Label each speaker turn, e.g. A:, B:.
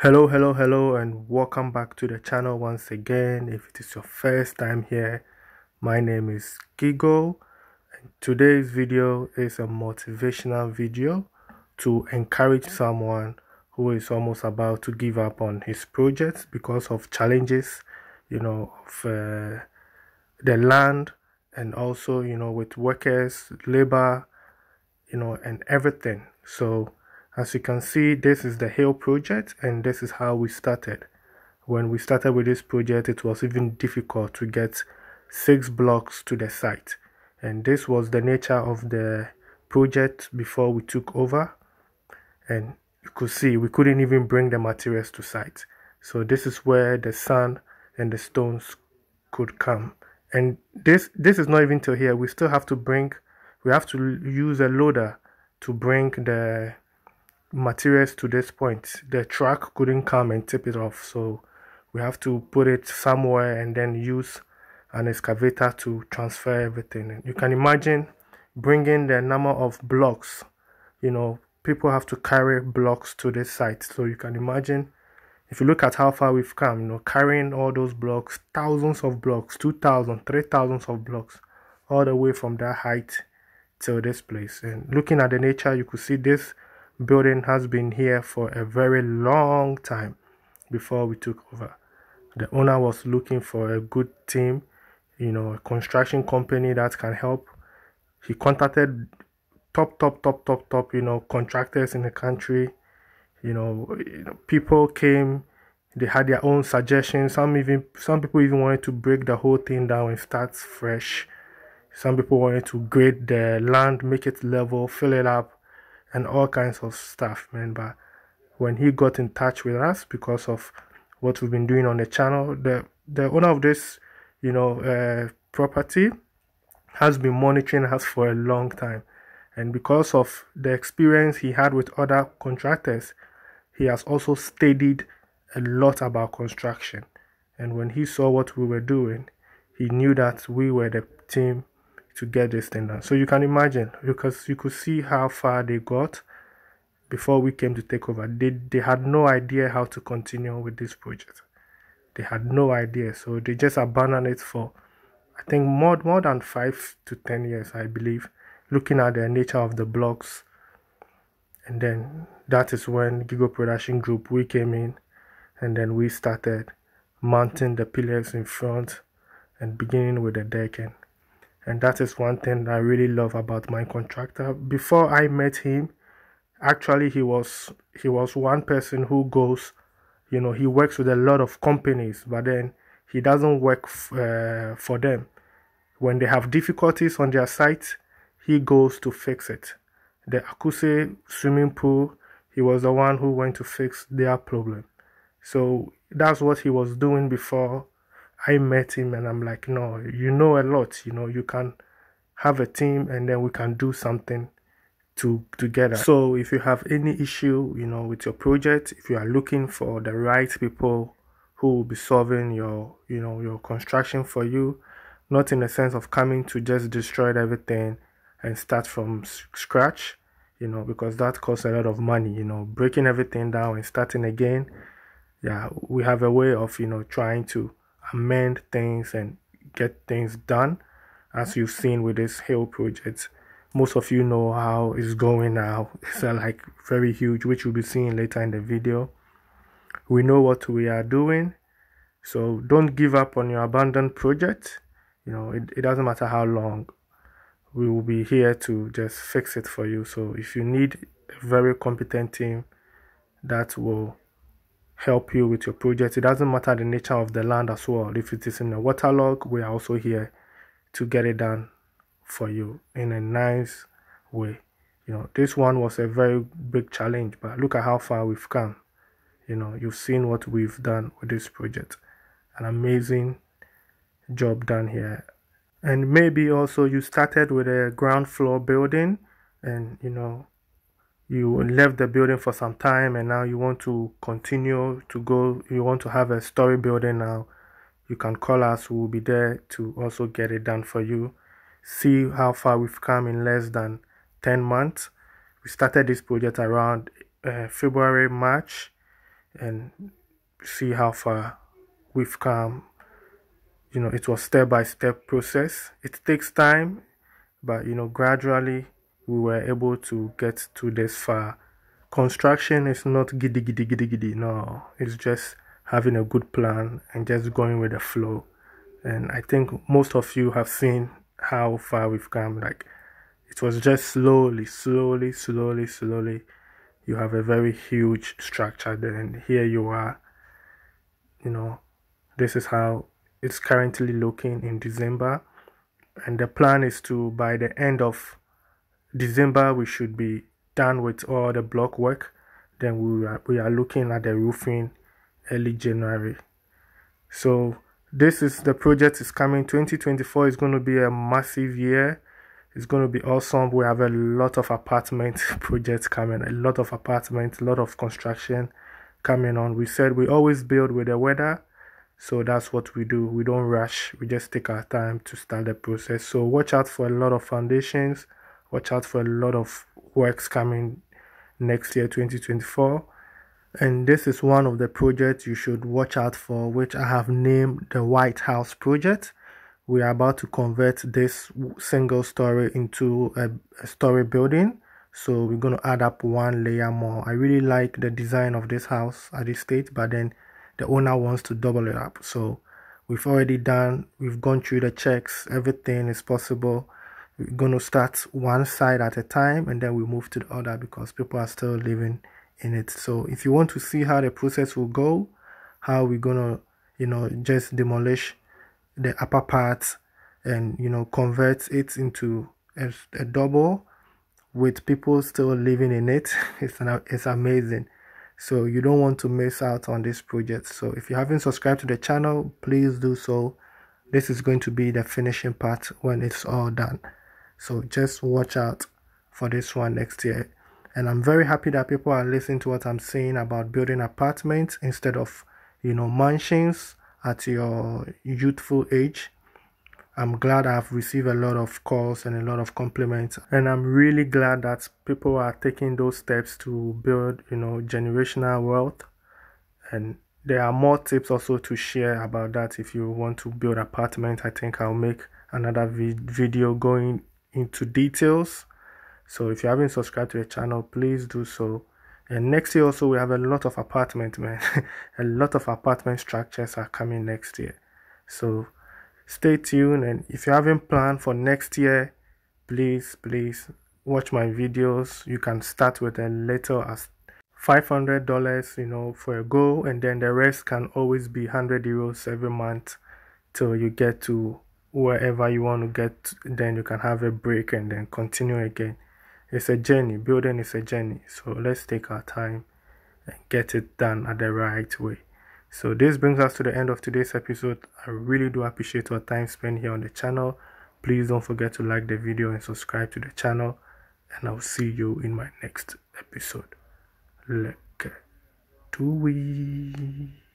A: Hello, and welcome back to the channel once again. If it is your first time here, my name is Gigo. Today's video is a motivational video to encourage someone who is almost about to give up on his project because of challenges, of the land, and also, with workers, labor, and everything. So as you can see, this is the Hill project, and this is how we started. When we started with this project, it was even difficult to get 6 blocks to the site, and this was the nature of the project before we took over. And you could see we couldn't even bring the materials to site, so this is where the sand and the stones could come. And this is not even till here. We still have to use a loader to bring the materials to this point. The truck couldn't come and tip it off, so we have to put it somewhere and then use an excavator to transfer everything. And you can imagine bringing the number of blocks. People have to carry blocks to this site, so you can imagine, if you look at how far we've come, carrying all those blocks, thousands of blocks, 2,000, 3,000 of blocks, all the way from that height till this place. And looking at the nature, you could see this building has been here for a very long time before we took over. The owner was looking for a good team, a construction company that can help. He contacted top contractors in the country. People came, they had their own suggestions. Some people even wanted to break the whole thing down and start fresh. Some people wanted to grade the land, make it level, fill it up, and all kinds of stuff, man. But when he got in touch with us because of what we've been doing on the channel, the owner of this property has been monitoring us for a long time, and because of the experience he had with other contractors, he has also studied a lot about construction. And when he saw what we were doing, he knew that we were the team to get this thing done. So you can imagine, because you could see how far they got before we came to take over. They had no idea how to continue with this project. They had no idea, so they just abandoned it for, I think, more than 5 to 10 years, I believe, looking at the nature of the blocks. And then that is when Gigo Production Group, we came in, and then we started mounting the pillars in front and beginning with the decking. And that is one thing I really love about my contractor. Before I met him, actually he was one person who goes, he works with a lot of companies, but then he doesn't work for them. When they have difficulties on their site, he goes to fix it. The Akuse swimming pool, he was the one who went to fix their problem. So that's what he was doing before I met him, and I'm like, no, you know a lot, you can have a team, and then we can do something together. So if you have any issue, with your project, if you are looking for the right people who will be solving your construction for you, not in the sense of coming to just destroy everything and start from scratch, because that costs a lot of money, breaking everything down and starting again. Yeah, we have a way of, trying to amend things and get things done, as you've seen with this Hill project. Most of you know how it's going now. It's like very huge, which you'll be seeing later in the video. We know what we are doing, so don't give up on your abandoned project. It doesn't matter how long. We will be here to just fix it for you. So if you need a very competent team that will help you with your project, it doesn't matter the nature of the land as well. If it is in a waterlog, we are also here to get it done for you in a nice way. This one was a very big challenge, but look at how far we've come. You've seen what we've done with this project. An amazing job done here. And maybe also you started with a ground floor building, and you left the building for some time, and now you want to continue to go, you want to have a story building now. You can call us. We will be there to also get it done for you. See how far we've come in less than 10 months. We started this project around February, March, and see how far we've come. It was step-by-step process. It takes time, but gradually we were able to get to this far. Construction is not giddy giddy giddy giddy. No, it's just having a good plan and just going with the flow. And I think most of you have seen how far we've come. Like, it was just slowly. You have a very huge structure there, and here you are. This is how it's currently looking in December, and the plan is to, by the end of December, we should be done with all the block work. Then we are looking at the roofing early January. So this is the project is coming. 2024 is going to be a massive year. It's going to be awesome. We have a lot of apartment projects coming, a lot of apartments, a lot of construction coming on. We said we always build with the weather, so that's what we do. We don't rush. We just take our time to start the process. So watch out for a lot of foundations. Watch out for a lot of works coming next year, 2024. And this is one of the projects you should watch out for, which I have named the White House project. We are about to convert this single story into a story building. So we're going to add up one layer more. I really like the design of this house at this stage, but then the owner wants to double it up. So we've gone through the checks. Everything is possible. We're going to start one side at a time, and then we move to the other because people are still living in it. So if you want to see how the process will go, how we're going to, just demolish the upper part and, convert it into a double with people still living in it, it's amazing. So you don't want to miss out on this project. So if you haven't subscribed to the channel, please do so. This is going to be the finishing part when it's all done. So just watch out for this one next year. And I'm very happy that people are listening to what I'm saying about building apartments instead of, mansions at your youthful age. I'm glad I've received a lot of calls and a lot of compliments. And I'm really glad that people are taking those steps to build, generational wealth. And there are more tips also to share about that. If you want to build apartment, I think I'll make another video going into details. So if you haven't subscribed to the channel, please do so. And next year also we have a lot of apartment, man. A lot of apartment structures are coming next year. So stay tuned, and if you haven't planned for next year, please watch my videos. You can start with a little as $500, for a goal, and then the rest can always be €100 every month till you get to wherever you want to get. Then you can have a break and then continue again. It's a journey. Building is a journey. So let's take our time and get it done at the right way. So this brings us to the end of today's episode. I really do appreciate your time spent here on the channel. Please don't forget to like the video and subscribe to the channel. And I'll see you in my next episode. Look to we.